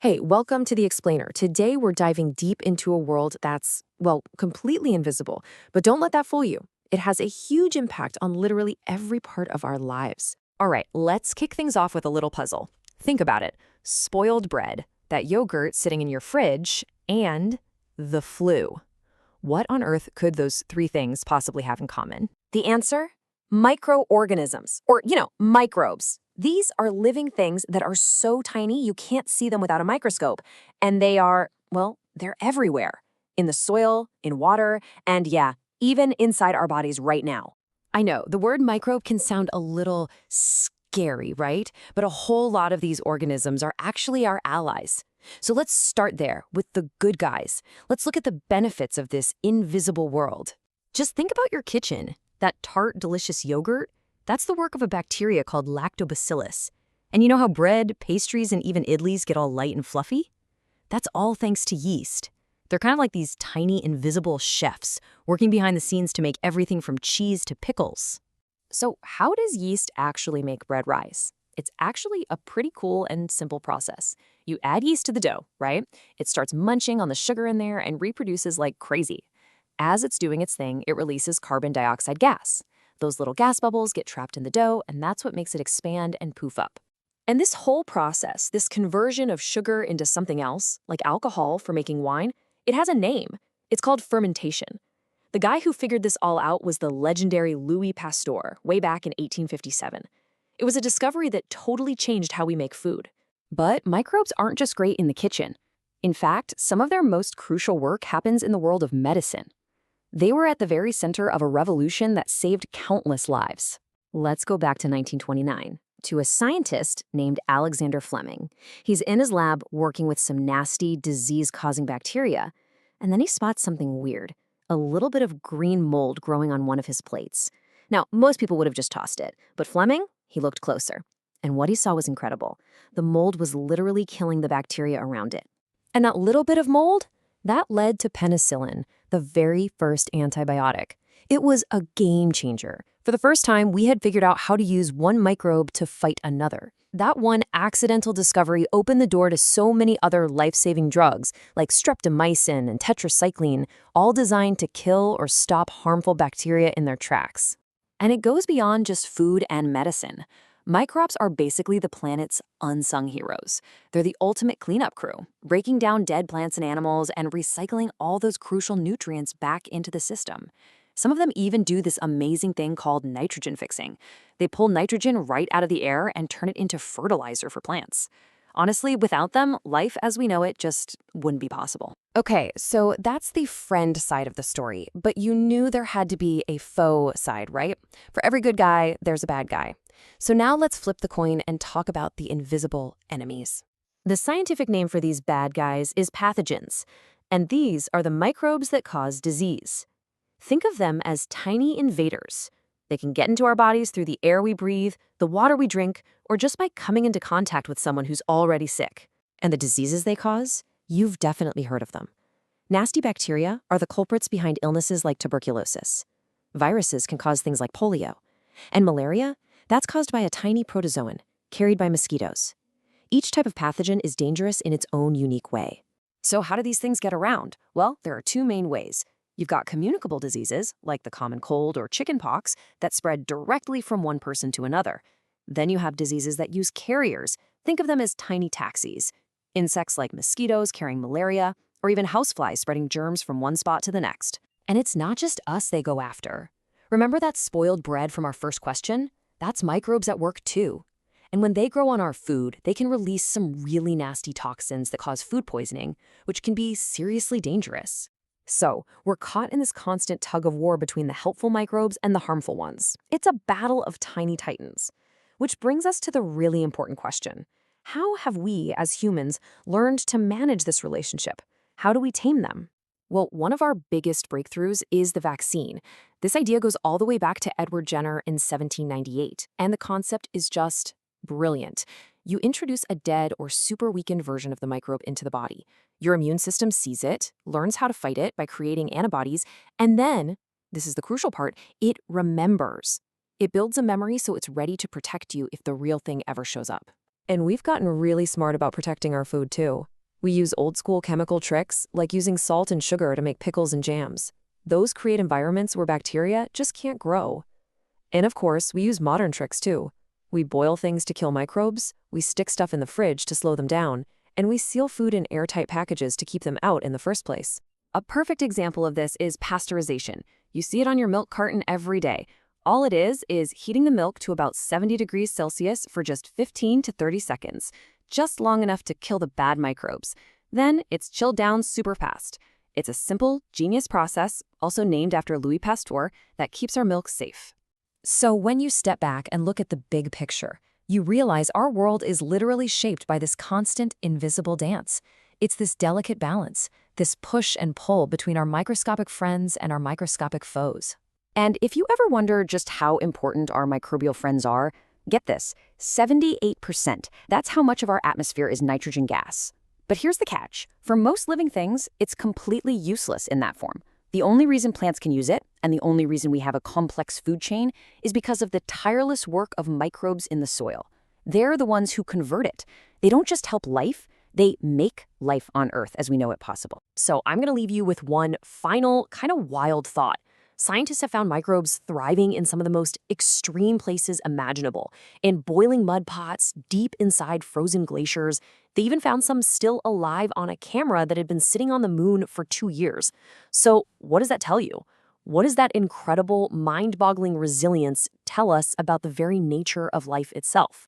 Hey, welcome to The Explainer. Today we're diving deep into a world that's, well, completely invisible. But don't let that fool you. It has a huge impact on literally every part of our lives. All right, let's kick things off with a little puzzle. Think about it. Spoiled bread, that yogurt sitting in your fridge, and the flu. What on earth could those three things possibly have in common? The answer? Microorganisms, or, microbes. These are living things that are so tiny you can't see them without a microscope. And they are, well, they're everywhere. In the soil, in water, and yeah, even inside our bodies right now. I know, the word microbe can sound a little scary, right? But a whole lot of these organisms are actually our allies. So let's start there with the good guys. Let's look at the benefits of this invisible world. Just think about your kitchen. That tart, delicious yogurt, that's the work of a bacteria called lactobacillus. And you know how bread, pastries, and even idlis get all light and fluffy? That's all thanks to yeast. They're kind of like these tiny, invisible chefs working behind the scenes to make everything from cheese to pickles. So, how does yeast actually make bread rise? It's actually a pretty cool and simple process. You add yeast to the dough, right? It starts munching on the sugar in there and reproduces like crazy. As it's doing its thing, it releases carbon dioxide gas. Those little gas bubbles get trapped in the dough, and that's what makes it expand and poof up. And this whole process, this conversion of sugar into something else, like alcohol for making wine, it has a name. It's called fermentation. The guy who figured this all out was the legendary Louis Pasteur, way back in 1857. It was a discovery that totally changed how we make food. But microbes aren't just great in the kitchen. In fact, some of their most crucial work happens in the world of medicine. They were at the very center of a revolution that saved countless lives. Let's go back to 1929, to a scientist named Alexander Fleming. He's in his lab working with some nasty, disease-causing bacteria, and then he spots something weird, a little bit of green mold growing on one of his plates. Now, most people would have just tossed it, but Fleming, he looked closer. And what he saw was incredible. The mold was literally killing the bacteria around it. And that little bit of mold, that led to penicillin, the very first antibiotic. It was a game changer. For the first time, we had figured out how to use one microbe to fight another. That one accidental discovery opened the door to so many other life-saving drugs, like streptomycin and tetracycline, all designed to kill or stop harmful bacteria in their tracks. And it goes beyond just food and medicine. Microbes are basically the planet's unsung heroes. They're the ultimate cleanup crew, breaking down dead plants and animals and recycling all those crucial nutrients back into the system. Some of them even do this amazing thing called nitrogen fixing. They pull nitrogen right out of the air and turn it into fertilizer for plants. Honestly, without them, life as we know it just wouldn't be possible. Okay, so that's the friend side of the story, but you knew there had to be a foe side, right? For every good guy, there's a bad guy. So now let's flip the coin and talk about the invisible enemies. The scientific name for these bad guys is pathogens, and these are the microbes that cause disease. Think of them as tiny invaders. They can get into our bodies through the air we breathe, the water we drink, or just by coming into contact with someone who's already sick. And the diseases they cause? You've definitely heard of them. Nasty bacteria are the culprits behind illnesses like tuberculosis. Viruses can cause things like polio. And malaria? That's caused by a tiny protozoan, carried by mosquitoes. Each type of pathogen is dangerous in its own unique way. So how do these things get around? Well, there are two main ways. You've got communicable diseases, like the common cold or chickenpox, that spread directly from one person to another. Then you have diseases that use carriers. Think of them as tiny taxis. Insects like mosquitoes carrying malaria, or even houseflies spreading germs from one spot to the next. And it's not just us they go after. Remember that spoiled bread from our first question? That's microbes at work too. And when they grow on our food, they can release some really nasty toxins that cause food poisoning, which can be seriously dangerous. So, we're caught in this constant tug of war between the helpful microbes and the harmful ones. It's a battle of tiny titans. Which brings us to the really important question. How have we, as humans, learned to manage this relationship? How do we tame them? Well, one of our biggest breakthroughs is the vaccine. This idea goes all the way back to Edward Jenner in 1798, and the concept is just brilliant. You introduce a dead or super weakened version of the microbe into the body. Your immune system sees it, learns how to fight it by creating antibodies, and then, this is the crucial part, it remembers. It builds a memory so it's ready to protect you if the real thing ever shows up. And we've gotten really smart about protecting our food, too. We use old-school chemical tricks, like using salt and sugar to make pickles and jams. Those create environments where bacteria just can't grow. And of course, we use modern tricks, too. We boil things to kill microbes, we stick stuff in the fridge to slow them down, and we seal food in airtight packages to keep them out in the first place. A perfect example of this is pasteurization. You see it on your milk carton every day. All it is heating the milk to about 70 degrees Celsius for just 15 to 30 seconds, just long enough to kill the bad microbes. Then it's chilled down super fast. It's a simple, genius process, also named after Louis Pasteur, that keeps our milk safe. So when you step back and look at the big picture, you realize our world is literally shaped by this constant, invisible dance. It's this delicate balance, this push and pull between our microscopic friends and our microscopic foes. And if you ever wonder just how important our microbial friends are, get this, 78%. That's how much of our atmosphere is nitrogen gas. But here's the catch. For most living things, it's completely useless in that form. The only reason plants can use it, and the only reason we have a complex food chain, is because of the tireless work of microbes in the soil. They're the ones who convert it. They don't just help life, they make life on Earth as we know it possible. So I'm going to leave you with one final, kind of wild thought. Scientists have found microbes thriving in some of the most extreme places imaginable, in boiling mud pots, deep inside frozen glaciers. They even found some still alive on a camera that had been sitting on the moon for 2 years. So what does that tell you? What does that incredible, mind-boggling resilience tell us about the very nature of life itself?